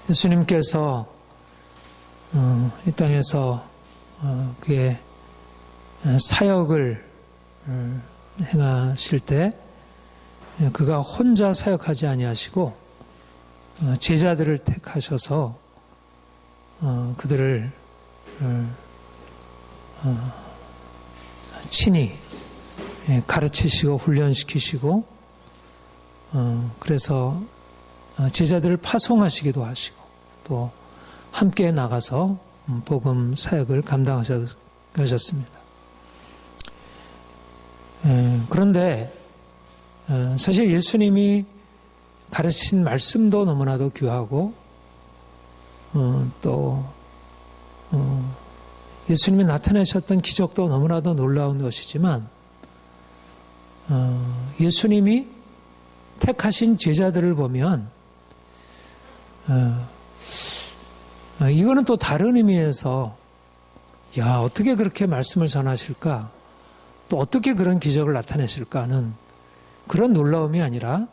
예수님께서 이 땅에서 그의 사역을 행하실 때 그가 혼자 사역하지 아니하시고 제자들을 택하셔서 그들을 친히 가르치시고 훈련시키시고 그래서 제자들을 파송하시기도 하시고 또 함께 나가서 복음 사역을 감당하셨습니다. 그런데 사실 예수님이 가르친 말씀도 너무나도 귀하고 또 예수님이 나타내셨던 기적도 너무나도 놀라운 것이지만 예수님이 택하신 제자들을 보면 이거는 또 다른 의미에서 어떻게 그렇게 말씀을 전하실까? 또 어떻게 그런 기적을 나타내실까 하는 그런 놀라움이 아니라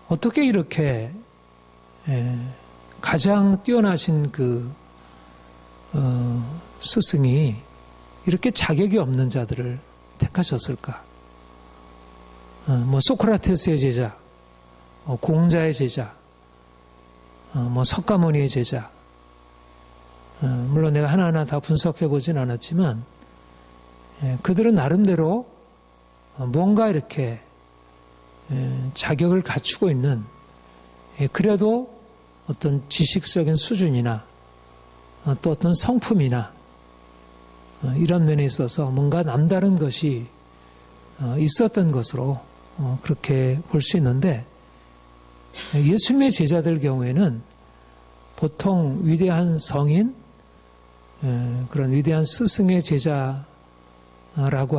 어떻게 이렇게 가장 뛰어나신 그 스승이 이렇게 자격이 없는 자들을 택하셨을까? 소크라테스의 제자, 공자의 제자, 석가모니의 제자, 물론 내가 하나하나 다 분석해 보진 않았지만 그들은 나름대로 뭔가 이렇게 자격을 갖추고 있는 그래도 어떤 지식적인 수준이나 또 어떤 성품이나 이런 면에 있어서 뭔가 남다른 것이 있었던 것으로 그렇게 볼 수 있는데 예수님의 제자들 경우에는 보통 위대한 성인 그런 위대한 스승의 제자라고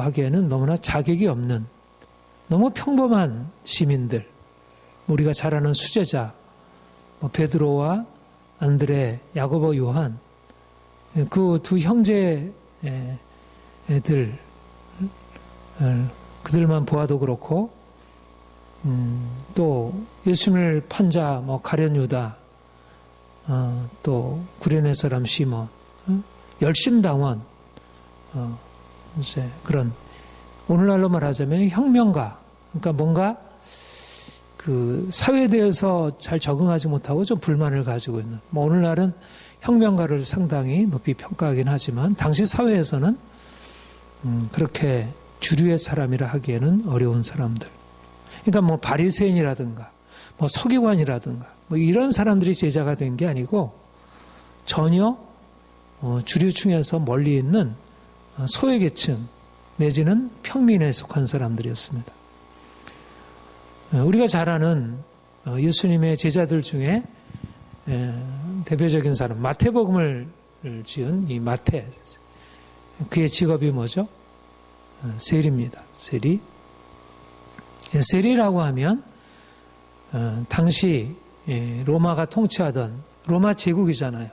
하기에는 너무나 자격이 없는 너무 평범한 시민들, 우리가 잘 아는 수제자, 베드로와 안드레, 야고보, 요한 그 두 형제들 그들만 보아도 그렇고 또 예수님을 판자 가룟 유다 또 구레네 사람 시몬 열심당원 이제 그런 오늘날로 말하자면 혁명가, 그러니까 뭔가 그 사회에 대해서 잘 적응하지 못하고 좀 불만을 가지고 있는 오늘날은 혁명가를 상당히 높이 평가하긴 하지만 당시 사회에서는 그렇게 주류의 사람이라 하기에는 어려운 사람들. 그러니까 바리새인이라든가 서기관이라든가 이런 사람들이 제자가 된 게 아니고 전혀 주류층에서 멀리 있는 소외계층 내지는 평민에 속한 사람들이었습니다. 우리가 잘 아는 예수님의 제자들 중에 대표적인 사람 마태복음을 지은 이 마태, 그의 직업이 뭐죠? 세리입니다. 세리. 세리라고 하면 당시 로마가 통치하던 로마 제국이잖아요.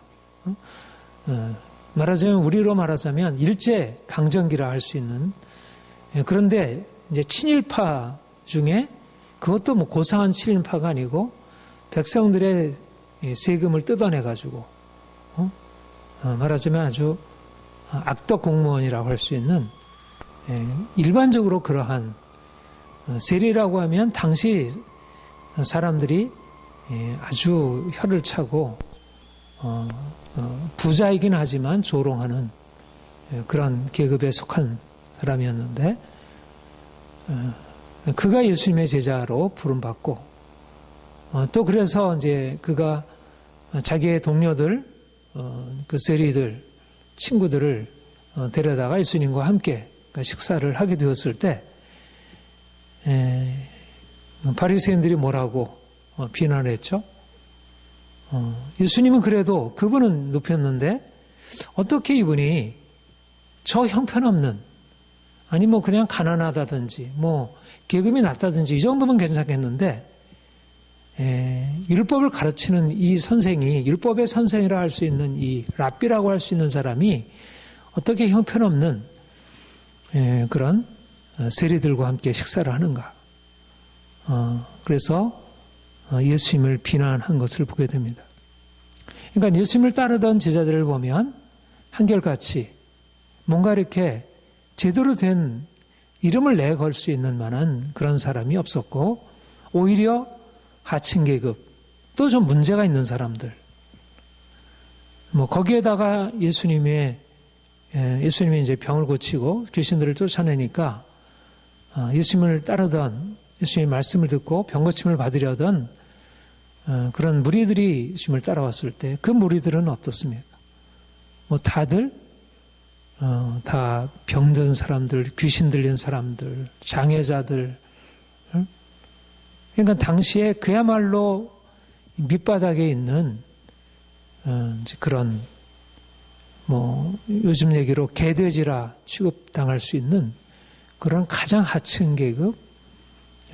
말하자면 우리로 말하자면 일제 강점기라 할 수 있는, 그런데 이제 친일파 중에 그것도 고상한 친일파가 아니고 백성들의 세금을 뜯어내 가지고 말하자면 아주 악덕 공무원이라고 할 수 있는 일반적으로 그러한 세리라고 하면 당시 사람들이 아주 혀를 차고 부자이긴 하지만 조롱하는 그런 계급에 속한 사람이었는데 그가 예수님의 제자로 부름받고 또 그래서 이제 그가 자기의 동료들 그 세리들 친구들을 데려다가 예수님과 함께 식사를 하게 되었을 때 바리새인들이 뭐라고 비난을 했죠? 예수님은 그래도 그분은 높였는데 어떻게 이분이 저 형편없는, 아니 그냥 가난하다든지 계급이 낮다든지 이 정도면 괜찮겠는데 율법을 가르치는 이 선생이, 율법의 선생이라 할 수 있는 이 랍비라고 할 수 있는 사람이 어떻게 형편없는 그런 세리들과 함께 식사를 하는가. 그래서 예수님을 비난한 것을 보게 됩니다. 그러니까 예수님을 따르던 제자들을 보면 한결같이 뭔가 이렇게 제대로 된 이름을 내걸 수 있는 만한 그런 사람이 없었고, 오히려 하층 계급, 또 좀 문제가 있는 사람들, 거기에다가 예수님이 이제 병을 고치고 귀신들을 쫓아내니까 예수님을 따르던, 예수님의 말씀을 듣고 병 고침을 받으려던 그런 무리들이 예수님을 따라왔을 때 그 무리들은 어떻습니까? 다들 다 병든 사람들, 귀신 들린 사람들, 장애자들. 그러니까 당시에 그야말로 밑바닥에 있는 그런 요즘 얘기로 개돼지라 취급당할 수 있는 그런 가장 하층 계급,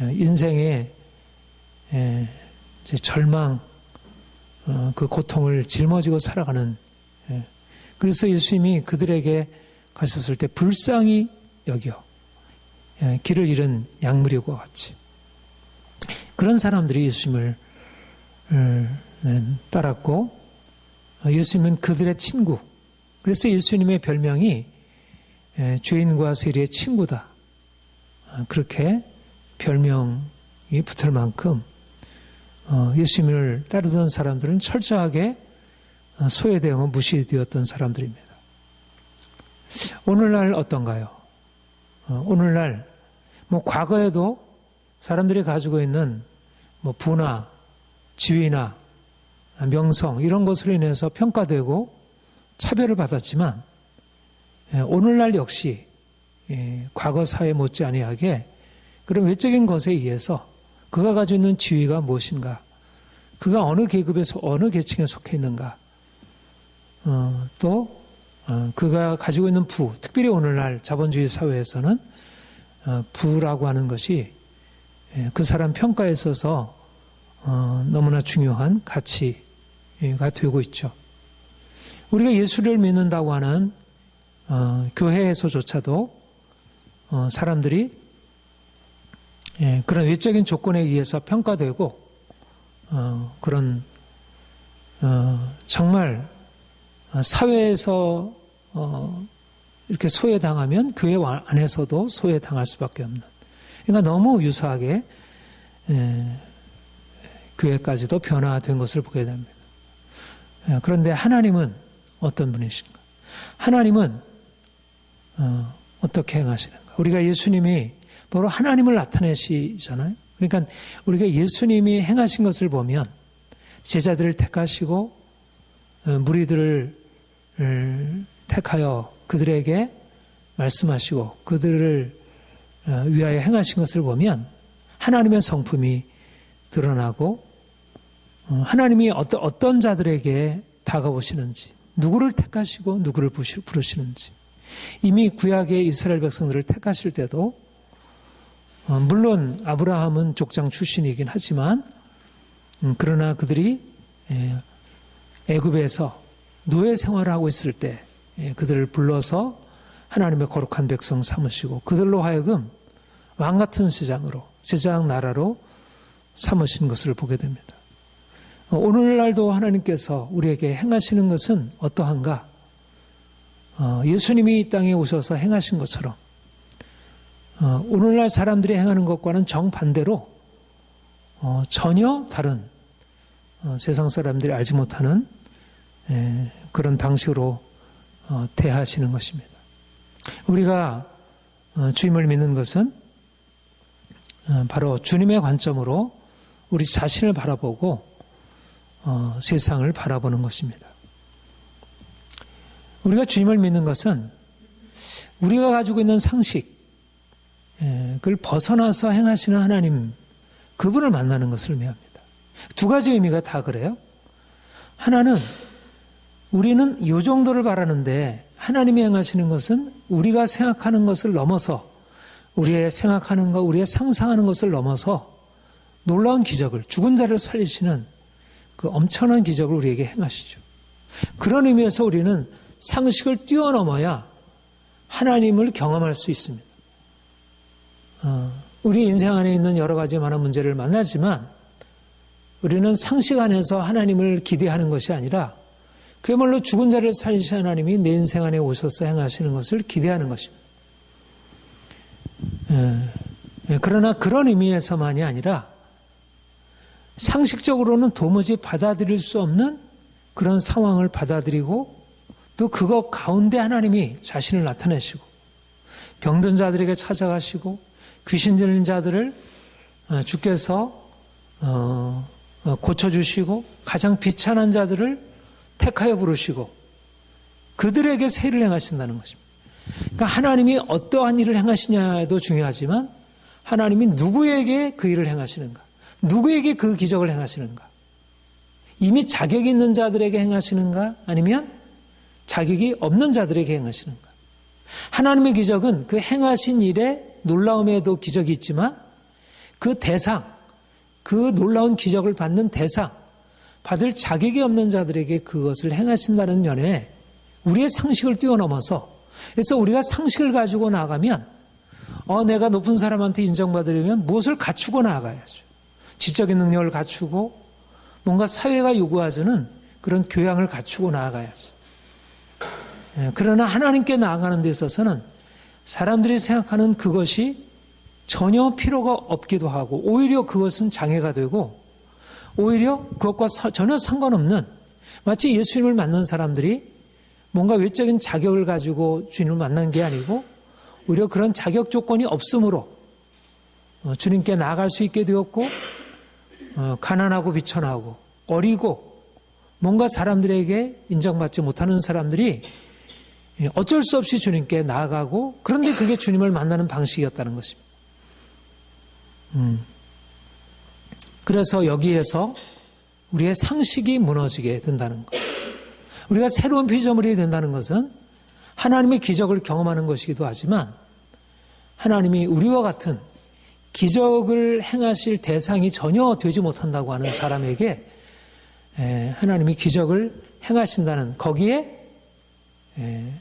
인생의 절망, 그 고통을 짊어지고 살아가는. 그래서 예수님이 그들에게 가셨을 때 불쌍히 여겨 길을 잃은 양무리와 같이 그런 사람들이 예수님을 따랐고, 예수님은 그들의 친구. 그래서 예수님의 별명이 죄인과 세리의 친구다. 그렇게 별명이 붙을 만큼 예수님을 따르던 사람들은 철저하게 소외되어 무시되었던 사람들입니다. 오늘날 어떤가요? 오늘날 과거에도 사람들이 가지고 있는 부나 지위나 명성 이런 것으로 인해서 평가되고 차별을 받았지만, 오늘날 역시 과거 사회 못지아니하게 그런 외적인 것에 의해서 그가 가지고 있는 지위가 무엇인가, 그가 어느 계급에서 어느 계층에 속해 있는가, 또 그가 가지고 있는 부, 특별히 오늘날 자본주의 사회에서는 부라고 하는 것이 그 사람 평가에 있어서 너무나 중요한 가치가 되고 있죠. 우리가 예수를 믿는다고 하는 교회에서조차도 사람들이 그런 외적인 조건에 의해서 평가되고 그런 정말 사회에서 이렇게 소외당하면 교회 안에서도 소외당할 수밖에 없는, 그러니까 너무 유사하게 교회까지도 변화된 것을 보게 됩니다. 그런데 하나님은 어떤 분이신가? 하나님은 어떻게 행하시는가? 우리가 예수님이 바로 하나님을 나타내시잖아요. 그러니까 우리가 예수님이 행하신 것을 보면 제자들을 택하시고 무리들을 택하여 그들에게 말씀하시고 그들을 위하여 행하신 것을 보면 하나님의 성품이 드러나고, 하나님이 어떤 자들에게 다가오시는지, 누구를 택하시고 누구를 부르시는지, 이미 구약의 이스라엘 백성들을 택하실 때도 물론 아브라함은 족장 출신이긴 하지만 그러나 그들이 애굽에서 노예 생활을 하고 있을 때 그들을 불러서 하나님의 거룩한 백성 삼으시고 그들로 하여금 왕 같은 제장 나라로 삼으신 것을 보게 됩니다. 오늘날도 하나님께서 우리에게 행하시는 것은 어떠한가? 예수님이 이 땅에 오셔서 행하신 것처럼 오늘날 사람들이 행하는 것과는 정반대로 전혀 다른 세상 사람들이 알지 못하는 그런 방식으로 대하시는 것입니다. 우리가 주님을 믿는 것은 바로 주님의 관점으로 우리 자신을 바라보고 세상을 바라보는 것입니다. 우리가 주님을 믿는 것은 우리가 가지고 있는 상식, 그걸 벗어나서 행하시는 하나님, 그분을 만나는 것을 의미합니다. 두 가지 의미가 다 그래요. 하나는 우리는 이 정도를 바라는데 하나님이 행하시는 것은 우리가 생각하는 것을 넘어서, 우리의 생각하는 것, 우리의 상상하는 것을 넘어서 놀라운 기적을, 죽은 자를 살리시는 그 엄청난 기적을 우리에게 행하시죠. 그런 의미에서 우리는 상식을 뛰어넘어야 하나님을 경험할 수 있습니다. 우리 인생 안에 있는 여러 가지 많은 문제를 만나지만 우리는 상식 안에서 하나님을 기대하는 것이 아니라 그야말로 죽은 자를 살리신 하나님이 내 인생 안에 오셔서 행하시는 것을 기대하는 것입니다. 그러나 그런 의미에서만이 아니라 상식적으로는 도무지 받아들일 수 없는 그런 상황을 받아들이고 또 그것 가운데 하나님이 자신을 나타내시고 병든 자들에게 찾아가시고 귀신 들린 자들을 주께서 고쳐주시고 가장 비천한 자들을 택하여 부르시고 그들에게 세를 행하신다는 것입니다. 그러니까 하나님이 어떠한 일을 행하시냐도 중요하지만 하나님이 누구에게 그 일을 행하시는가, 누구에게 그 기적을 행하시는가, 이미 자격이 있는 자들에게 행하시는가 아니면 자격이 없는 자들에게 행하시는가. 하나님의 기적은 그 행하신 일에 놀라움에도 기적이 있지만 그 대상, 그 놀라운 기적을 받는 대상, 받을 자격이 없는 자들에게 그것을 행하신다는 면에 우리의 상식을 뛰어넘어서, 그래서 우리가 상식을 가지고 나가면 내가 높은 사람한테 인정받으려면 무엇을 갖추고 나아가야죠. 지적인 능력을 갖추고 뭔가 사회가 요구하자는 그런 교양을 갖추고 나아가야죠. 그러나 하나님께 나아가는 데 있어서는 사람들이 생각하는 그것이 전혀 필요가 없기도 하고 오히려 그것은 장애가 되고 오히려 그것과 전혀 상관없는, 마치 예수님을 만난 사람들이 뭔가 외적인 자격을 가지고 주님을 만난 게 아니고 오히려 그런 자격 조건이 없으므로 주님께 나아갈 수 있게 되었고 가난하고 비천하고 어리고 뭔가 사람들에게 인정받지 못하는 사람들이 어쩔 수 없이 주님께 나아가고, 그런데 그게 주님을 만나는 방식이었다는 것입니다. 그래서 여기에서 우리의 상식이 무너지게 된다는 것, 우리가 새로운 피조물이 된다는 것은 하나님의 기적을 경험하는 것이기도 하지만 하나님이 우리와 같은 기적을 행하실 대상이 전혀 되지 못한다고 하는 사람에게 하나님이 기적을 행하신다는, 거기에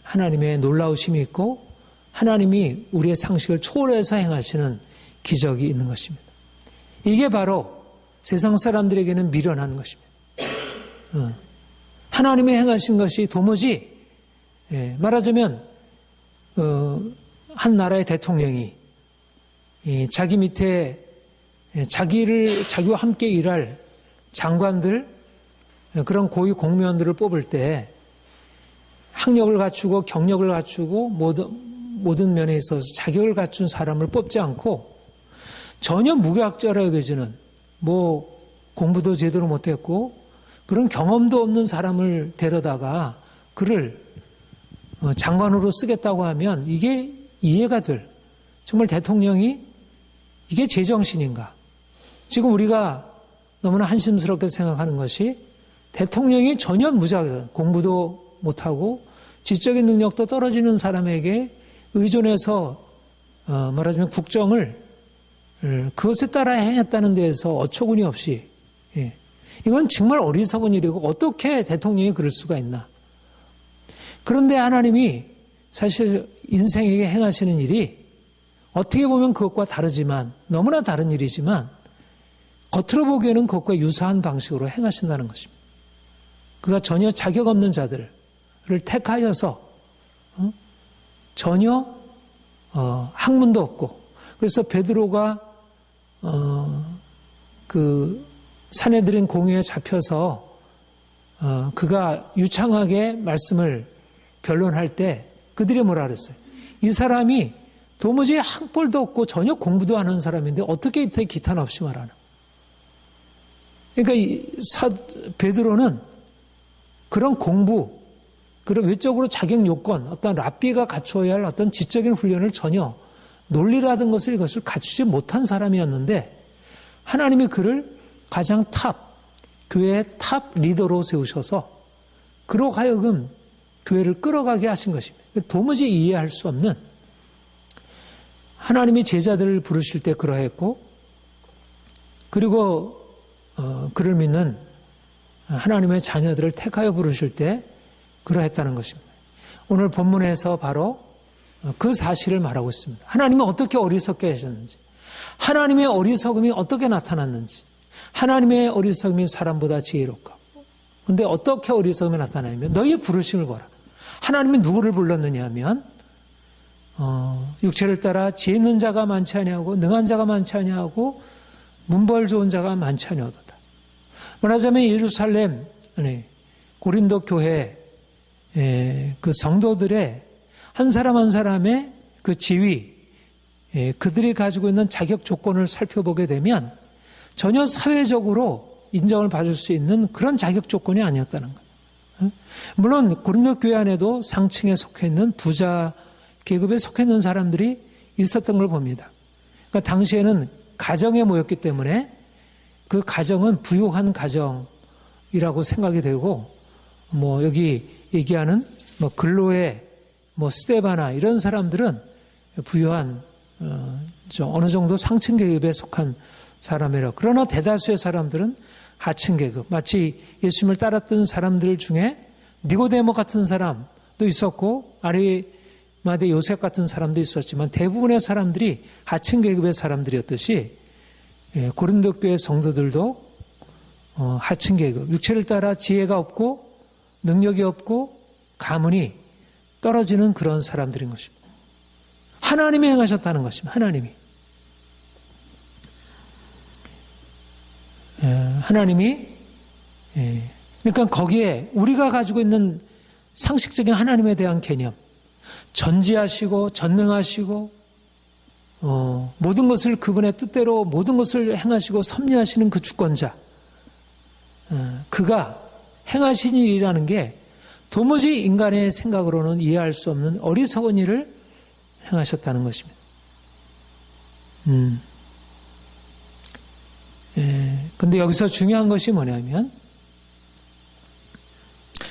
하나님의 놀라우심이 있고 하나님이 우리의 상식을 초월해서 행하시는 기적이 있는 것입니다. 이게 바로 세상 사람들에게는 미련한 것입니다. 하나님이 행하신 것이 도무지, 말하자면 한 나라의 대통령이 자기 밑에 자기와 함께 일할 장관들, 그런 고위 공무원들을 뽑을 때 학력을 갖추고 경력을 갖추고 모든 면에 있어서 자격을 갖춘 사람을 뽑지 않고 전혀 무교학자라 여겨지는, 공부도 제대로 못했고 그런 경험도 없는 사람을 데려다가 그를 장관으로 쓰겠다고 하면 이게 이해가 될, 정말 대통령이 이게 제정신인가. 지금 우리가 너무나 한심스럽게 생각하는 것이 대통령이 전혀 무자격, 공부도 못하고 지적인 능력도 떨어지는 사람에게 의존해서 말하자면 국정을 그것에 따라 행했다는 데에서 어처구니 없이, 이건 정말 어리석은 일이고 어떻게 대통령이 그럴 수가 있나. 그런데 하나님이 사실 인생에게 행하시는 일이 어떻게 보면 그것과 다르지만, 너무나 다른 일이지만 겉으로 보기에는 그것과 유사한 방식으로 행하신다는 것입니다. 그가 전혀 자격 없는 자들을 택하여서 전혀 학문도 없고, 그래서 베드로가 그 사내들인 공회에 잡혀서 그가 유창하게 말씀을 변론할 때 그들이 뭐라 그랬어요? 이 사람이 도무지 학벌도 없고 전혀 공부도 안 하는 사람인데 어떻게 이렇게 기탄 없이 말하나? 그러니까 베드로는 그런 공부, 그런 외적으로 자격 요건, 어떤 랍비가 갖추어야 할 어떤 지적인 훈련을 전혀, 논리라든 이것을 갖추지 못한 사람이었는데 하나님이 그를 가장 교회의 탑 리더로 세우셔서 그로 하여금 교회를 끌어가게 하신 것입니다. 도무지 이해할 수 없는, 하나님이 제자들을 부르실 때 그러했고, 그리고 그를 믿는 하나님의 자녀들을 택하여 부르실 때 그러했다는 것입니다. 오늘 본문에서 바로 그 사실을 말하고 있습니다. 하나님은 어떻게 어리석게 하셨는지, 하나님의 어리석음이 어떻게 나타났는지, 하나님의 어리석음이 사람보다 지혜롭고. 근데 어떻게 어리석음이 나타나냐면 너희의 부르심을 보라. 하나님이 누구를 불렀느냐 하면 육체를 따라 지혜 있는 자가 많지 아니하고 능한 자가 많지 아니하고 문벌 좋은 자가 많지 아니하도다. 말하자면 예루살렘 고린도 교회 그 성도들의 한 사람 한 사람의 그 지위, 그들이 가지고 있는 자격 조건을 살펴보게 되면 전혀 사회적으로 인정을 받을 수 있는 그런 자격 조건이 아니었다는 거예요. 물론 고린도 교회 안에도 상층에 속해 있는 부자 계급에 속해 있는 사람들이 있었던 걸 봅니다. 그러니까 당시에는 가정에 모였기 때문에 그 가정은 부유한 가정이라고 생각이 되고, 뭐 여기 얘기하는 뭐 근로의 뭐 스데바나 이런 사람들은 부유한 어느 정도 상층 계급에 속한 사람이라. 그러나 대다수의 사람들은 하층 계급. 마치 예수님을 따랐던 사람들 중에 니고데모 같은 사람도 있었고 아리마대 요셉 같은 사람도 있었지만 대부분의 사람들이 하층 계급의 사람들이었듯이 고린도 교회 성도들도 하층 계급, 육체를 따라 지혜가 없고 능력이 없고 가문이 떨어지는 그런 사람들인 것입니다. 하나님이 행하셨다는 것입니다. 하나님이 그러니까 거기에 우리가 가지고 있는 상식적인 하나님에 대한 개념, 전지하시고 전능하시고 모든 것을 그분의 뜻대로 모든 것을 행하시고 섭리하시는 그 주권자, 그가 행하신 일이라는 게 도무지 인간의 생각으로는 이해할 수 없는 어리석은 일을 행하셨다는 것입니다. 근데 여기서 중요한 것이 뭐냐면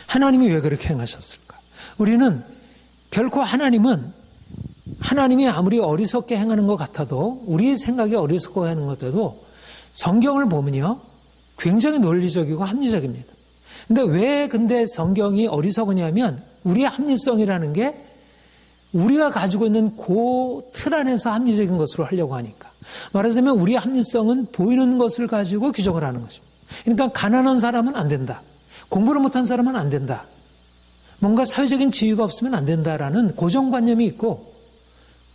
하나님이 왜 그렇게 행하셨을까? 우리는 결코 하나님이 아무리 어리석게 행하는 것 같아도 우리의 생각이 어리석고 하는 것 같아도 성경을 보면요 굉장히 논리적이고 합리적입니다. 근데 성경이 어리석으냐면 우리의 합리성이라는 게 우리가 가지고 있는 그 틀 안에서 합리적인 것으로 하려고 하니까. 말하자면 우리의 합리성은 보이는 것을 가지고 규정을 하는 것입니다. 그러니까 가난한 사람은 안 된다. 공부를 못한 사람은 안 된다. 뭔가 사회적인 지위가 없으면 안 된다라는 고정관념이 있고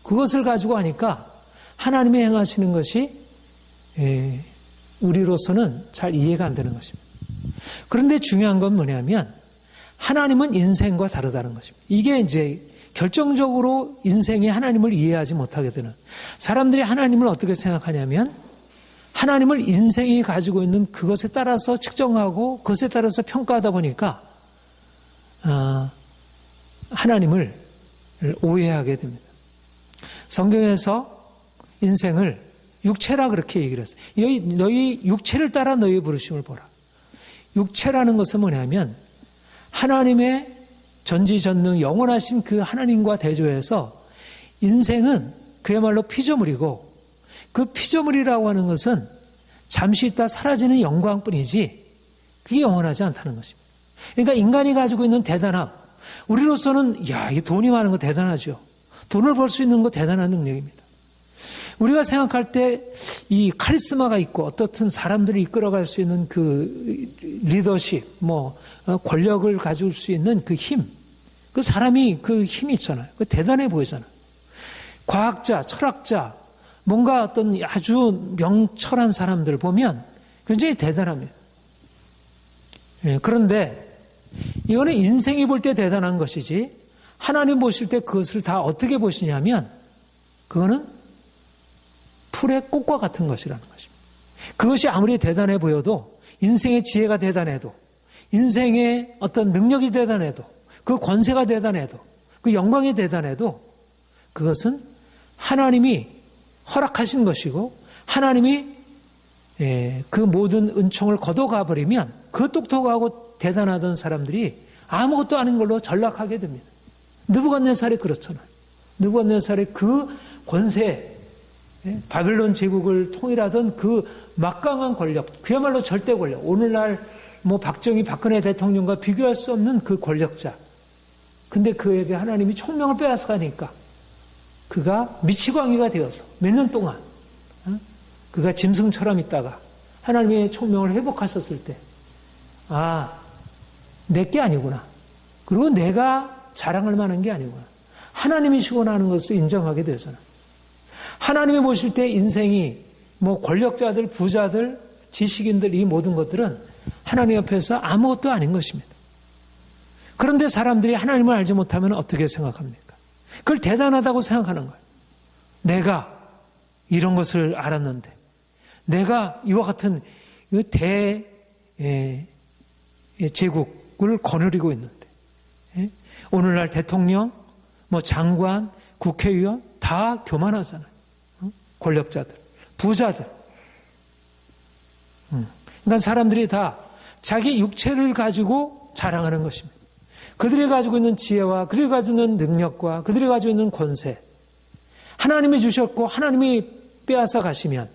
그것을 가지고 하니까 하나님이 행하시는 것이 우리로서는 잘 이해가 안 되는 것입니다. 그런데 중요한 건 뭐냐면 하나님은 인생과 다르다는 것입니다. 이게 이제 결정적으로 인생이 하나님을 이해하지 못하게 되는, 사람들이 하나님을 어떻게 생각하냐면 하나님을 인생이 가지고 있는 그것에 따라서 측정하고 그것에 따라서 평가하다 보니까 하나님을 오해하게 됩니다. 성경에서 인생을 육체라 그렇게 얘기를 했어요. 너희 육체를 따라 너희 부르심을 보라. 육체라는 것은 뭐냐면 하나님의 전지전능 영원하신 그 하나님과 대조해서 인생은 그야말로 피조물이고 그 피조물이라고 하는 것은 잠시 있다 사라지는 영광뿐이지 그게 영원하지 않다는 것입니다. 그러니까 인간이 가지고 있는 대단함, 우리로서는 이 돈이 많은 거 대단하죠. 돈을 벌 수 있는 거 대단한 능력입니다. 우리가 생각할 때 이 카리스마가 있고 어떻든 사람들을 이끌어갈 수 있는 그 리더십, 권력을 가질 수 있는 그 힘, 그 사람이 그 힘이 있잖아요. 그 대단해 보이잖아요. 과학자, 철학자, 뭔가 어떤 아주 명철한 사람들 보면 굉장히 대단합니다. 그런데 이거는 인생이 볼 때 대단한 것이지 하나님 보실 때 그것을 다 어떻게 보시냐면 그거는 풀의 꽃과 같은 것이라는 것입니다. 그것이 아무리 대단해 보여도 인생의 지혜가 대단해도 인생의 어떤 능력이 대단해도 그 권세가 대단해도 그 영광이 대단해도 그것은 하나님이 허락하신 것이고 하나님이 그 모든 은총을 걷어가 버리면 그 똑똑하고 대단하던 사람들이 아무것도 아닌 걸로 전락하게 됩니다. 느부갓네살이 그렇잖아요. 느부갓네살의 그 권세, 바빌론 제국을 통일하던 그 막강한 권력, 그야말로 절대 권력, 오늘날 박정희, 박근혜 대통령과 비교할 수 없는 그 권력자. 근데 그에게 하나님이 총명을 빼앗아 가니까 그가 미치광이가 되어서 몇 년 동안 그가 짐승처럼 있다가 하나님의 총명을 회복하셨을 때, 내게 아니구나. 그리고 내가 자랑할 만한 게 아니구나. 하나님이시구나 하는 것을 인정하게 되잖아요. 하나님이 보실 때 인생이 권력자들, 부자들, 지식인들 이 모든 것들은 하나님 앞에서 아무것도 아닌 것입니다. 그런데 사람들이 하나님을 알지 못하면 어떻게 생각합니까? 그걸 대단하다고 생각하는 거예요. 내가 이런 것을 알았는데, 내가 이와 같은 제국을 거느리고 있는데, 오늘날 대통령, 장관, 국회의원 다 교만하잖아요. 권력자들, 부자들. 그러니까 사람들이 다 자기 육체를 가지고 자랑하는 것입니다. 그들이 가지고 있는 지혜와 그들이 가지고 있는 능력과 그들이 가지고 있는 권세, 하나님이 주셨고 하나님이 빼앗아 가시면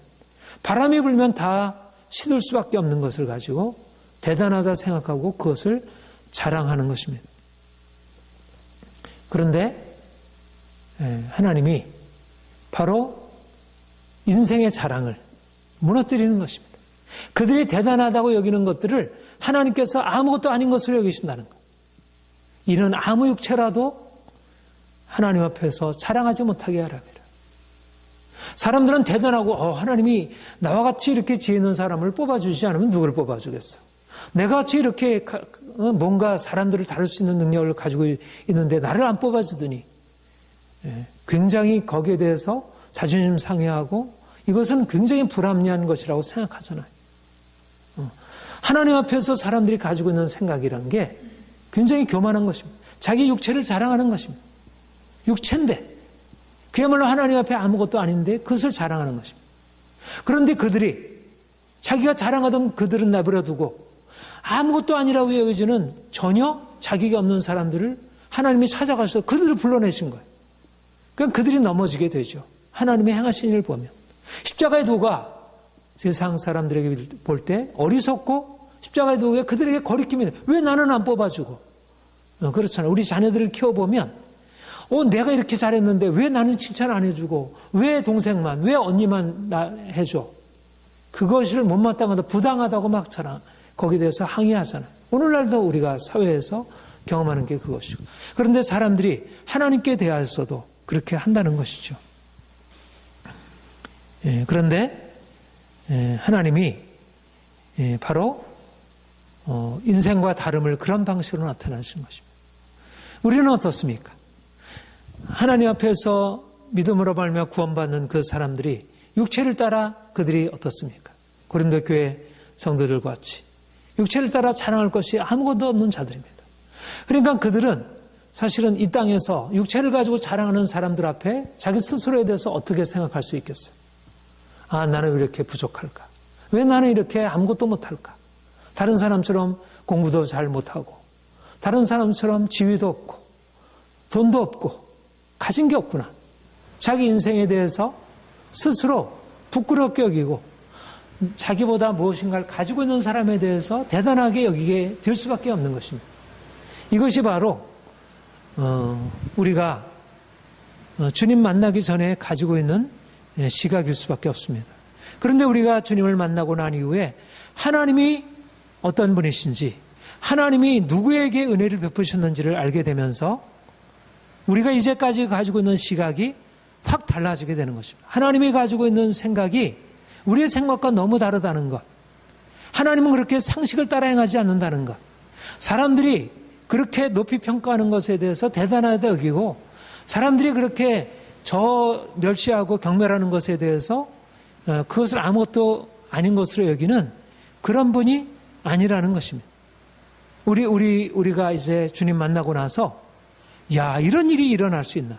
바람이 불면 다 시들 수밖에 없는 것을 가지고 대단하다 생각하고 그것을 자랑하는 것입니다. 그런데 하나님이 바로 인생의 자랑을 무너뜨리는 것입니다. 그들이 대단하다고 여기는 것들을 하나님께서 아무것도 아닌 것으로 여기신다는 것. 이는 아무 육체라도 하나님 앞에서 자랑하지 못하게 하라니라. 사람들은 대단하고 하나님이 나와 같이 이렇게 지혜 있는 사람을 뽑아주지 않으면 누구를 뽑아주겠어. 내가 같이 이렇게 뭔가 사람들을 다룰 수 있는 능력을 가지고 있는데 나를 안 뽑아주더니 굉장히 거기에 대해서 자존심 상해하고 이것은 굉장히 불합리한 것이라고 생각하잖아요. 하나님 앞에서 사람들이 가지고 있는 생각이란 게 굉장히 교만한 것입니다. 자기 육체를 자랑하는 것입니다. 육체인데 그야말로 하나님 앞에 아무것도 아닌데 그것을 자랑하는 것입니다. 그런데 그들이 자기가 자랑하던 그들은 내버려두고 아무것도 아니라고 여겨지는 전혀 자격이 없는 사람들을 하나님이 찾아가서 그들을 불러내신 거예요. 그러니까 그들이 넘어지게 되죠. 하나님의 행하신 일을 보면. 십자가의 도가 세상 사람들에게 볼 때 어리석고 십자가의 도가 그들에게 거리낌이 왜 나는 안 뽑아주고 그렇잖아요. 우리 자녀들을 키워보면 내가 이렇게 잘했는데 왜 나는 칭찬 안 해주고 왜 동생만 왜 언니만 나 해줘. 그것을 못마땅하다 부당하다고 막 거기에 대해서 항의하잖아요. 오늘날도 우리가 사회에서 경험하는 게 그것이고. 그런데 사람들이 하나님께 대하여서도 그렇게 한다는 것이죠. 그런데 하나님이 바로 인생과 다름을 그런 방식으로 나타나신 것입니다. 우리는 어떻습니까? 하나님 앞에서 믿음으로 말미암아 구원받는 그 사람들이 육체를 따라 그들이 어떻습니까? 고린도 교회 성도들과 같이 육체를 따라 자랑할 것이 아무것도 없는 자들입니다. 그러니까 그들은 사실은 이 땅에서 육체를 가지고 자랑하는 사람들 앞에 자기 스스로에 대해서 어떻게 생각할 수 있겠어요? 나는 왜 이렇게 부족할까? 왜 나는 이렇게 아무것도 못할까? 다른 사람처럼 공부도 잘 못하고 다른 사람처럼 지위도 없고 돈도 없고 가진 게 없구나. 자기 인생에 대해서 스스로 부끄럽게 여기고 자기보다 무엇인가를 가지고 있는 사람에 대해서 대단하게 여기게 될 수밖에 없는 것입니다. 이것이 바로 우리가 주님 만나기 전에 가지고 있는 시각일 수밖에 없습니다. 그런데 우리가 주님을 만나고 난 이후에 하나님이 어떤 분이신지 하나님이 누구에게 은혜를 베푸셨는지를 알게 되면서 우리가 이제까지 가지고 있는 시각이 확 달라지게 되는 것입니다. 하나님이 가지고 있는 생각이 우리의 생각과 너무 다르다는 것. 하나님은 그렇게 상식을 따라 행하지 않는다는 것. 사람들이 그렇게 높이 평가하는 것에 대해서 대단하다 여기고 사람들이 그렇게 멸시하고 경멸하는 것에 대해서 그것을 아무것도 아닌 것으로 여기는 그런 분이 아니라는 것입니다. 우리가 이제 주님 만나고 나서 이런 일이 일어날 수 있나?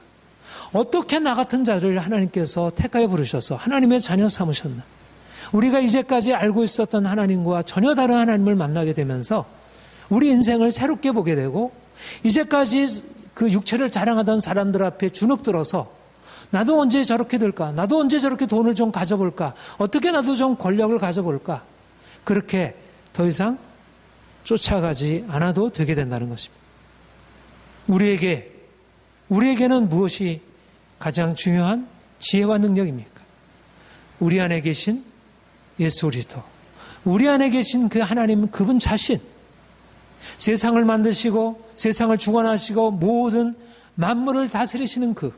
어떻게 나 같은 자를 하나님께서 택하여 부르셔서 하나님의 자녀 삼으셨나? 우리가 이제까지 알고 있었던 하나님과 전혀 다른 하나님을 만나게 되면서 우리 인생을 새롭게 보게 되고 이제까지 그 육체를 자랑하던 사람들 앞에 주눅들어서 나도 언제 저렇게 될까? 나도 언제 저렇게 돈을 좀 가져볼까? 어떻게 나도 좀 권력을 가져볼까? 그렇게 더 이상 쫓아가지 않아도 되게 된다는 것입니다. 우리에게는 무엇이 가장 중요한 지혜와 능력입니까? 우리 안에 계신 예수 그리스도, 우리 안에 계신 그 하나님, 그분 자신, 세상을 만드시고 세상을 주관하시고 모든 만물을 다스리시는 그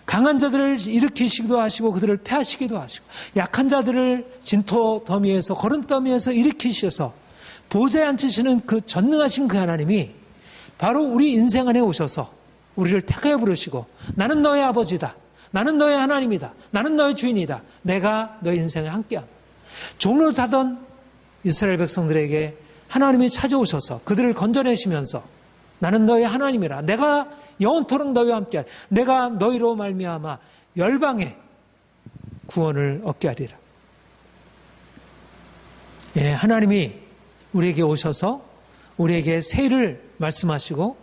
강한 자들을 일으키시기도 하시고 그들을 패하시기도 하시고 약한 자들을 진토 더미에서 거름더미에서 일으키셔서 보좌에 앉히시는 그 전능하신 그 하나님이 바로 우리 인생 안에 오셔서 우리를 택하여 부르시고 나는 너의 아버지다. 나는 너의 하나님이다. 나는 너의 주인이다. 내가 너의 인생에 함께함. 종로 타던 이스라엘 백성들에게 하나님이 찾아오셔서 그들을 건져내시면서 나는 너의 하나님이라. 내가 영원토록 너희와 함께하리. 내가 너희로 말미암아 열방에 구원을 얻게 하리라. 예, 하나님이 우리에게 오셔서 우리에게 세일을 말씀하시고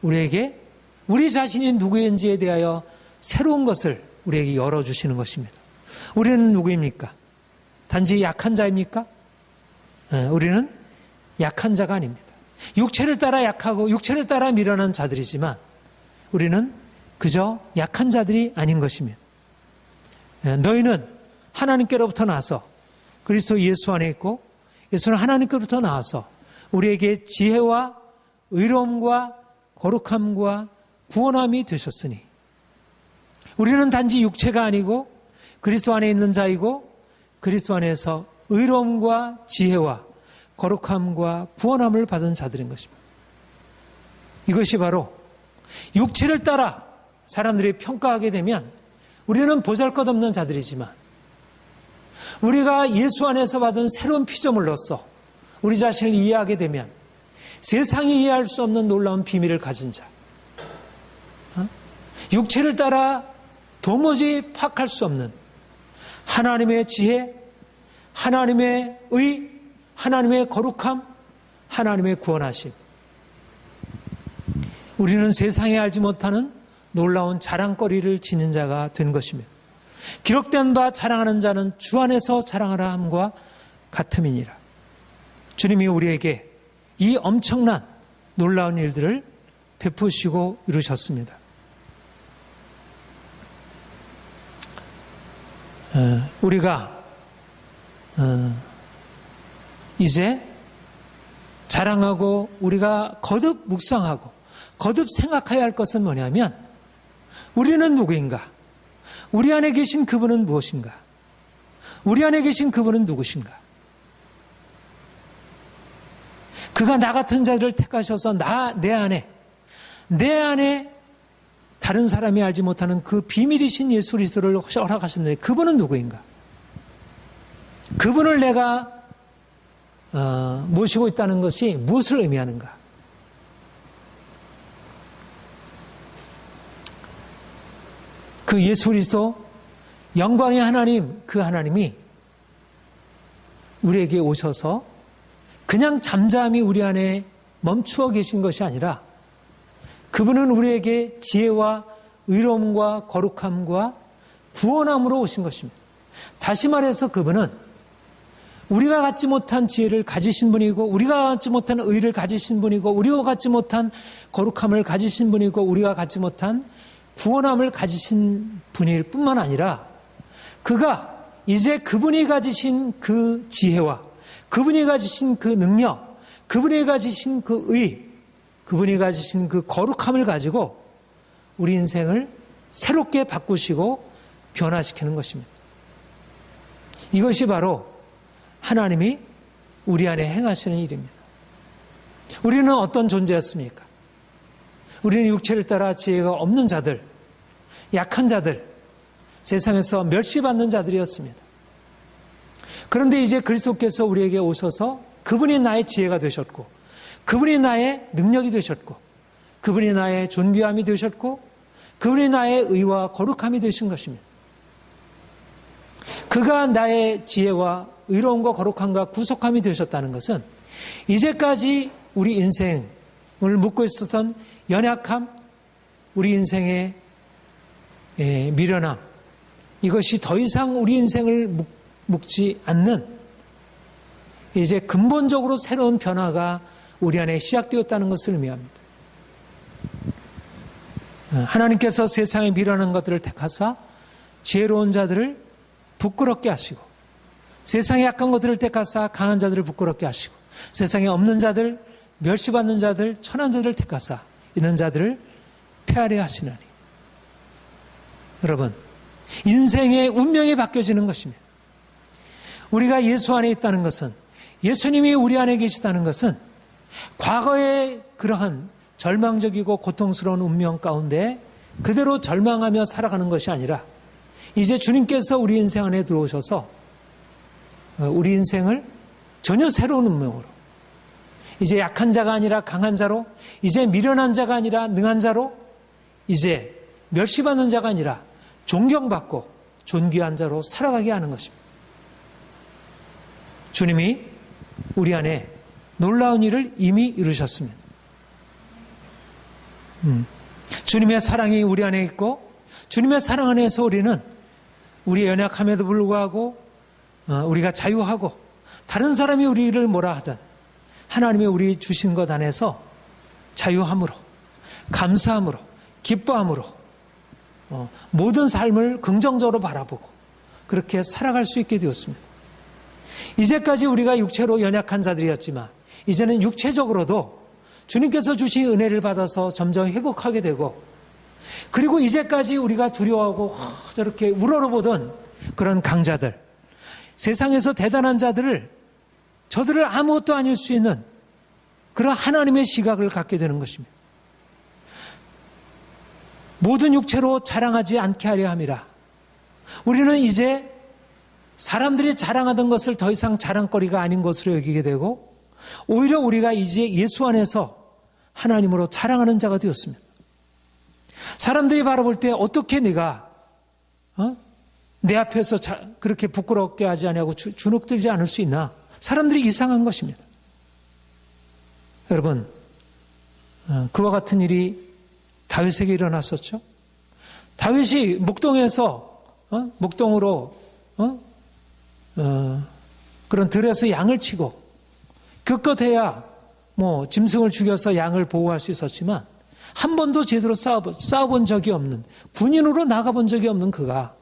우리에게 우리 자신이 누구인지에 대하여 새로운 것을 우리에게 열어주시는 것입니다. 우리는 누구입니까? 단지 약한 자입니까? 우리는 약한 자가 아닙니다. 육체를 따라 약하고 육체를 따라 미련한 자들이지만 우리는 그저 약한 자들이 아닌 것입니다. 너희는 하나님께로부터 나서 그리스도 예수 안에 있고 예수는 하나님께로부터 나와서 우리에게 지혜와 의로움과 거룩함과 구원함이 되셨으니 우리는 단지 육체가 아니고 그리스도 안에 있는 자이고 그리스도 안에서 의로움과 지혜와 거룩함과 구원함을 받은 자들인 것입니다. 이것이 바로 육체를 따라 사람들이 평가하게 되면 우리는 보잘것없는 자들이지만 우리가 예수 안에서 받은 새로운 피조물로서 우리 자신을 이해하게 되면 세상이 이해할 수 없는 놀라운 비밀을 가진 자, 육체를 따라 도무지 파악할 수 없는 하나님의 지혜, 하나님의 의, 하나님의 거룩함, 하나님의 구원하심. 우리는 세상에 알지 못하는 놀라운 자랑거리를 지닌 자가 된 것입니다. 기록된 바 자랑하는 자는 주 안에서 자랑하라 함과 같음이니라. 주님이 우리에게 이 엄청난 놀라운 일들을 베푸시고 이루셨습니다. 우리가 이제 자랑하고 우리가 거듭 묵상하고 거듭 생각해야 할 것은 뭐냐면 우리는 누구인가? 우리 안에 계신 그분은 무엇인가? 우리 안에 계신 그분은 누구신가? 그가 나 같은 자들을 택하셔서 내 안에 다른 사람이 알지 못하는 그 비밀이신 예수 그리스도를 허락하셨는데 그분은 누구인가? 그분을 내가 모시고 있다는 것이 무엇을 의미하는가? 그 예수 그리스도 영광의 하나님, 그 하나님이 우리에게 오셔서 그냥 잠잠히 우리 안에 멈추어 계신 것이 아니라 그분은 우리에게 지혜와 의로움과 거룩함과 구원함으로 오신 것입니다. 다시 말해서 그분은 우리가 갖지 못한 지혜를 가지신 분이고 우리가 갖지 못한 의를 가지신 분이고 우리가 갖지 못한 거룩함을 가지신 분이고 우리가 갖지 못한 구원함을 가지신 분일 뿐만 아니라 그가 이제 그분이 가지신 그 지혜와 그분이 가지신 그 능력, 그분이 가지신 그 의, 그분이 가지신 그 거룩함을 가지고 우리 인생을 새롭게 바꾸시고 변화시키는 것입니다. 이것이 바로 하나님이 우리 안에 행하시는 일입니다. 우리는 어떤 존재였습니까? 우리는 육체를 따라 지혜가 없는 자들, 약한 자들, 세상에서 멸시받는 자들이었습니다. 그런데 이제 그리스도께서 우리에게 오셔서 그분이 나의 지혜가 되셨고 그분이 나의 능력이 되셨고 그분이 나의 존귀함이 되셨고 그분이 나의 의와 거룩함이 되신 것입니다. 그가 나의 지혜와 의로움과 거룩함과 구속함이 되셨다는 것은 이제까지 우리 인생을 묶고 있었던 연약함, 우리 인생의 미련함, 이것이 더 이상 우리 인생을 묶지 않는 이제 근본적으로 새로운 변화가 우리 안에 시작되었다는 것을 의미합니다. 하나님께서 세상에 미련한 것들을 택하사 지혜로운 자들을 부끄럽게 하시고 세상에 약한 것들을 택하사 강한 자들을 부끄럽게 하시고 세상에 없는 자들, 멸시받는 자들, 천한 자들을 택하사 있는 자들을 폐하려 하시나니. 여러분, 인생의 운명이 바뀌어지는 것입니다. 우리가 예수 안에 있다는 것은, 예수님이 우리 안에 계시다는 것은 과거의 그러한 절망적이고 고통스러운 운명 가운데 그대로 절망하며 살아가는 것이 아니라 이제 주님께서 우리 인생 안에 들어오셔서 우리 인생을 전혀 새로운 운명으로, 이제 약한 자가 아니라 강한 자로, 이제 미련한 자가 아니라 능한 자로, 이제 멸시받는 자가 아니라 존경받고 존귀한 자로 살아가게 하는 것입니다. 주님이 우리 안에 놀라운 일을 이미 이루셨습니다. 주님의 사랑이 우리 안에 있고 주님의 사랑 안에서 우리는 우리의 연약함에도 불구하고 우리가 자유하고 다른 사람이 우리를 뭐라 하든 하나님이 우리 주신 것 안에서 자유함으로, 감사함으로, 기뻐함으로 모든 삶을 긍정적으로 바라보고 그렇게 살아갈 수 있게 되었습니다. 이제까지 우리가 육체로 연약한 자들이었지만 이제는 육체적으로도 주님께서 주신 은혜를 받아서 점점 회복하게 되고, 그리고 이제까지 우리가 두려워하고 저렇게 우러러보던 그런 강자들, 세상에서 대단한 자들을, 저들을 아무것도 아닐 수 있는 그런 하나님의 시각을 갖게 되는 것입니다. 모든 육체로 자랑하지 않게 하려 함이라. 우리는 이제 사람들이 자랑하던 것을 더 이상 자랑거리가 아닌 것으로 여기게 되고, 오히려 우리가 이제 예수 안에서 하나님으로 자랑하는 자가 되었습니다. 사람들이 바라볼 때 어떻게 네가 내 앞에서 그렇게 부끄럽게 하지 아니하고 주눅들지 않을 수 있나? 사람들이 이상한 것입니다. 여러분, 그와 같은 일이 다윗에게 일어났었죠. 다윗이 목동에서 목동으로 그런 들에서 양을 치고 그것해야 짐승을 죽여서 양을 보호할 수 있었지만 한 번도 제대로 싸워본 적이 없는, 군인으로 나가본 적이 없는 그가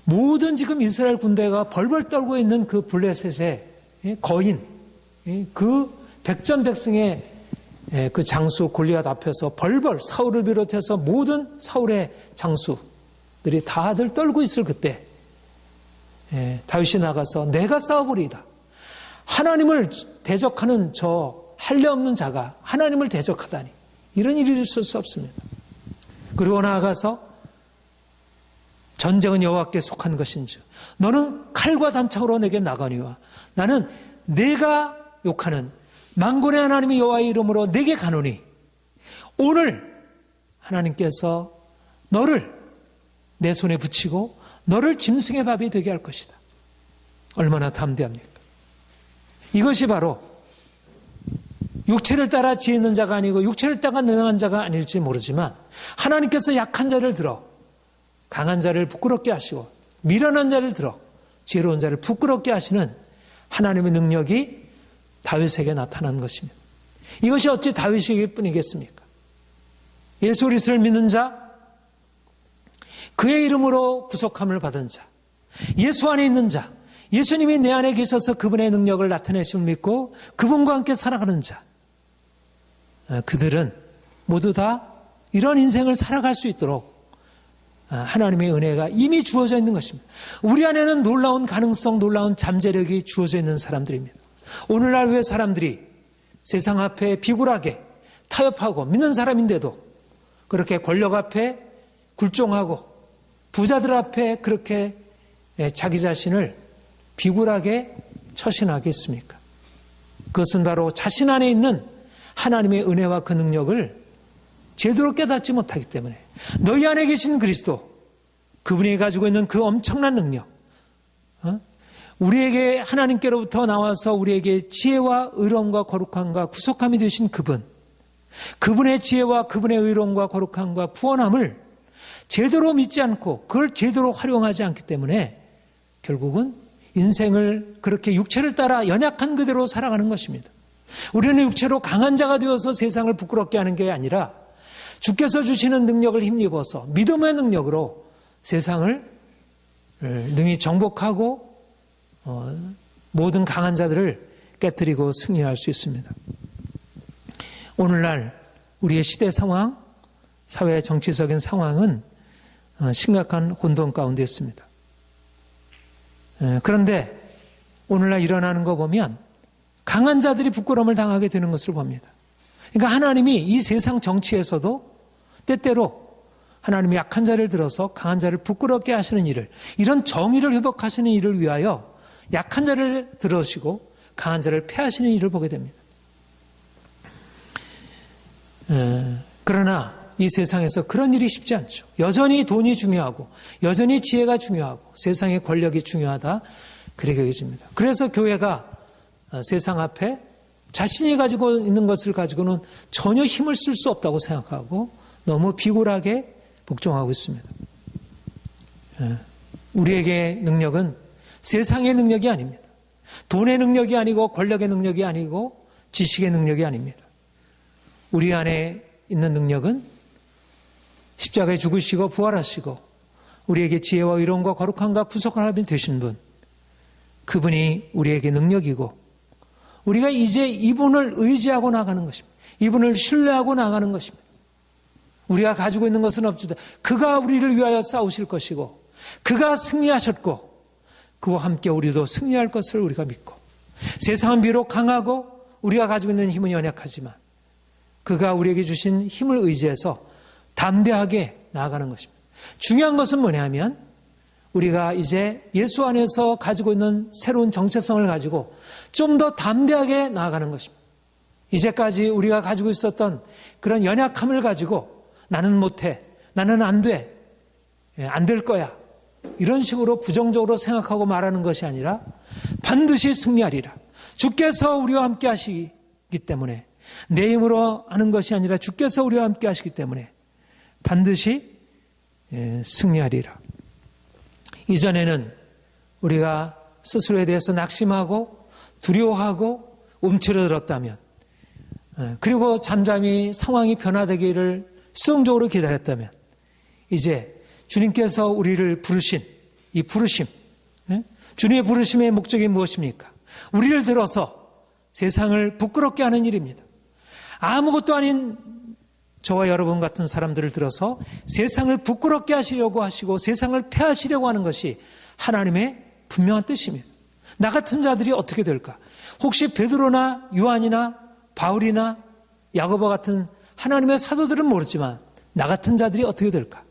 모든 지금 이스라엘 군대가 벌벌 떨고 있는 그 블레셋의 거인, 그 백전백승의 그 장수 골리앗 앞에서 벌벌, 사울을 비롯해서 모든 사울의 장수들이 다들 떨고 있을 그때 다윗이 나가서 내가 싸워보리이다. 하나님을 대적하는 저 할례 없는 자가 하나님을 대적하다니, 이런 일이 있을 수 없습니다. 그리고 나아가서 전쟁은 여호와께 속한 것인지 너는 칼과 단창으로 내게 나가니와 나는 내가 욕하는 만군의 하나님의 여호와의 이름으로 내게 가노니 오늘 하나님께서 너를 내 손에 붙이고 너를 짐승의 밥이 되게 할 것이다. 얼마나 담대합니까? 이것이 바로 육체를 따라 지혜 있는 자가 아니고 육체를 따라 능한 자가 아닐지 모르지만 하나님께서 약한 자를 들어 강한 자를 부끄럽게 하시고 미련한 자를 들어 지혜로운 자를 부끄럽게 하시는 하나님의 능력이 다윗에게 나타난 것입니다. 이것이 어찌 다윗에게 뿐이겠습니까? 예수 그리스도를 믿는 자, 그의 이름으로 구속함을 받은 자, 예수 안에 있는 자, 예수님이 내 안에 계셔서 그분의 능력을 나타내심을 믿고 그분과 함께 살아가는 자, 그들은 모두 다 이런 인생을 살아갈 수 있도록 하나님의 은혜가 이미 주어져 있는 것입니다. 우리 안에는 놀라운 가능성, 놀라운 잠재력이 주어져 있는 사람들입니다. 오늘날 왜 사람들이 세상 앞에 비굴하게 타협하고 믿는 사람인데도 그렇게 권력 앞에 굴종하고 부자들 앞에 그렇게 자기 자신을 비굴하게 처신하겠습니까? 그것은 바로 자신 안에 있는 하나님의 은혜와 그 능력을 제대로 깨닫지 못하기 때문에 너희 안에 계신 그리스도, 그분이 가지고 있는 그 엄청난 능력, 우리에게 하나님께로부터 나와서 우리에게 지혜와 의로움과 거룩함과 구속함이 되신 그분, 그분의 지혜와 그분의 의로움과 거룩함과 구원함을 제대로 믿지 않고 그걸 제대로 활용하지 않기 때문에 결국은 인생을 그렇게 육체를 따라 연약한 그대로 살아가는 것입니다. 우리는 육체로 강한 자가 되어서 세상을 부끄럽게 하는 게 아니라 주께서 주시는 능력을 힘입어서 믿음의 능력으로 세상을 능히 정복하고 모든 강한 자들을 깨뜨리고 승리할 수 있습니다. 오늘날 우리의 시대 상황, 사회 정치적인 상황은 심각한 혼돈 가운데 있습니다. 그런데 오늘날 일어나는 거 보면 강한 자들이 부끄러움을 당하게 되는 것을 봅니다. 그러니까 하나님이 이 세상 정치에서도 때때로 하나님이 약한 자를 들어서 강한 자를 부끄럽게 하시는 일을, 이런 정의를 회복하시는 일을 위하여 약한 자를 들으시고 강한 자를 패하시는 일을 보게 됩니다. 그러나 이 세상에서 그런 일이 쉽지 않죠. 여전히 돈이 중요하고 여전히 지혜가 중요하고 세상의 권력이 중요하다, 그렇게 여겨집니다. 그래서 교회가 세상 앞에 자신이 가지고 있는 것을 가지고는 전혀 힘을 쓸 수 없다고 생각하고 너무 비굴하게 복종하고 있습니다. 우리에게 능력은 세상의 능력이 아닙니다. 돈의 능력이 아니고 권력의 능력이 아니고 지식의 능력이 아닙니다. 우리 안에 있는 능력은 십자가에 죽으시고 부활하시고 우리에게 지혜와 의로움과 거룩함과 구속함이 되신 분, 그분이 우리에게 능력이고 우리가 이제 이분을 의지하고 나가는 것입니다. 이분을 신뢰하고 나가는 것입니다. 우리가 가지고 있는 것은 없주다. 그가 우리를 위하여 싸우실 것이고 그가 승리하셨고 그와 함께 우리도 승리할 것을 우리가 믿고, 세상은 비록 강하고 우리가 가지고 있는 힘은 연약하지만 그가 우리에게 주신 힘을 의지해서 담대하게 나아가는 것입니다. 중요한 것은 뭐냐면 우리가 이제 예수 안에서 가지고 있는 새로운 정체성을 가지고 좀 더 담대하게 나아가는 것입니다. 이제까지 우리가 가지고 있었던 그런 연약함을 가지고 나는 못해, 나는 안 돼, 안 될 거야, 이런 식으로 부정적으로 생각하고 말하는 것이 아니라 반드시 승리하리라. 주께서 우리와 함께 하시기 때문에, 내 힘으로 하는 것이 아니라 주께서 우리와 함께 하시기 때문에 반드시 승리하리라. 이전에는 우리가 스스로에 대해서 낙심하고 두려워하고 움츠러들었다면, 그리고 잠잠히 상황이 변화되기를 수동적으로 기다렸다면, 이제 주님께서 우리를 부르신 이 부르심, 주님의 부르심의 목적이 무엇입니까? 우리를 들어서 세상을 부끄럽게 하는 일입니다. 아무것도 아닌 저와 여러분 같은 사람들을 들어서 세상을 부끄럽게 하시려고 하시고 세상을 패하시려고 하는 것이 하나님의 분명한 뜻입니다. 나 같은 자들이 어떻게 될까? 혹시 베드로나 요한이나 바울이나 야고보 같은 하나님의 사도들은 모르지만 나 같은 자들이 어떻게 될까?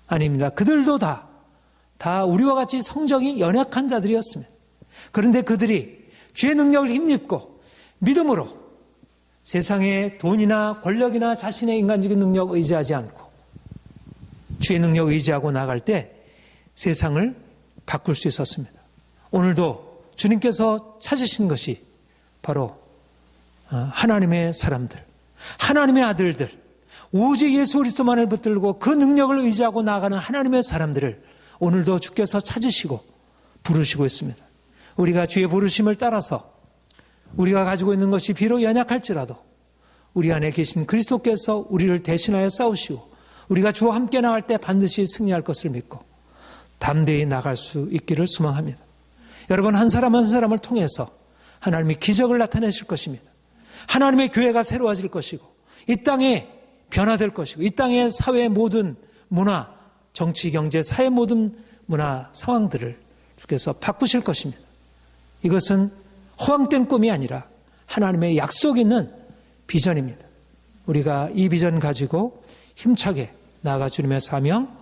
아닙니다. 그들도 다 우리와 같이 성정이 연약한 자들이었습니다. 그런데 그들이 주의 능력을 힘입고 믿음으로 세상의 돈이나 권력이나 자신의 인간적인 능력을 의지하지 않고 주의 능력을 의지하고 나갈 때 세상을 바꿀 수 있었습니다. 오늘도 주님께서 찾으신 것이 바로 하나님의 사람들, 하나님의 아들들, 오직 예수 그리스도만을 붙들고 그 능력을 의지하고 나아가는 하나님의 사람들을 오늘도 주께서 찾으시고 부르시고 있습니다. 우리가 주의 부르심을 따라서 우리가 가지고 있는 것이 비록 연약할지라도 우리 안에 계신 그리스도께서 우리를 대신하여 싸우시고 우리가 주와 함께 나갈 때 반드시 승리할 것을 믿고 담대히 나갈 수 있기를 소망합니다. 여러분, 한 사람 한 사람을 통해서 하나님이 기적을 나타내실 것입니다. 하나님의 교회가 새로워질 것이고 이 땅에 변화될 것이고 이 땅의 사회의 모든 문화, 정치, 경제, 사회 모든 문화 상황들을 주께서 바꾸실 것입니다. 이것은 허황된 꿈이 아니라 하나님의 약속 있는 비전입니다. 우리가 이 비전 가지고 힘차게 나아가 주님의 사명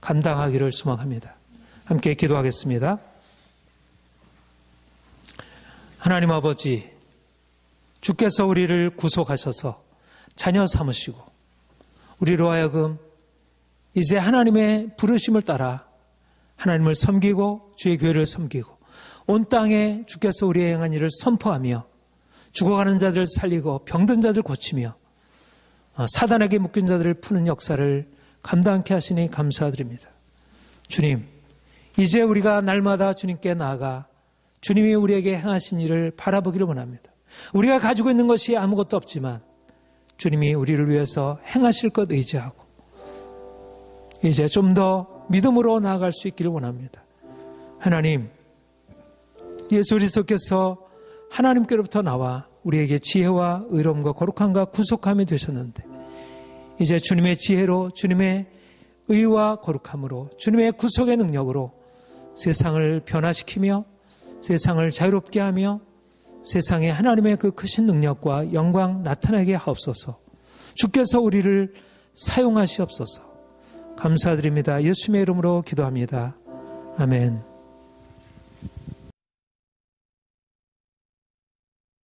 감당하기를 소망합니다. 함께 기도하겠습니다. 하나님 아버지, 주께서 우리를 구속하셔서 자녀 삼으시고 우리로 하여금 이제 하나님의 부르심을 따라 하나님을 섬기고 주의 교회를 섬기고 온 땅에 주께서 우리의 행한 일을 선포하며 죽어가는 자들을 살리고 병든 자들 고치며 사단에게 묶인 자들을 푸는 역사를 감당케 하시니 감사드립니다. 주님, 이제 우리가 날마다 주님께 나아가 주님이 우리에게 행하신 일을 바라보기를 원합니다. 우리가 가지고 있는 것이 아무것도 없지만 주님이 우리를 위해서 행하실 것 의지하고 이제 좀 더 믿음으로 나아갈 수 있기를 원합니다. 하나님, 예수 그리스도께서 하나님께로부터 나와 우리에게 지혜와 의로움과 거룩함과 구속함이 되셨는데 이제 주님의 지혜로 주님의 의와 거룩함으로 주님의 구속의 능력으로 세상을 변화시키며 세상을 자유롭게 하며 세상에 하나님의 그 크신 능력과 영광 나타나게 하옵소서. 주께서 우리를 사용하시옵소서. 감사드립니다. 예수님의 이름으로 기도합니다. 아멘.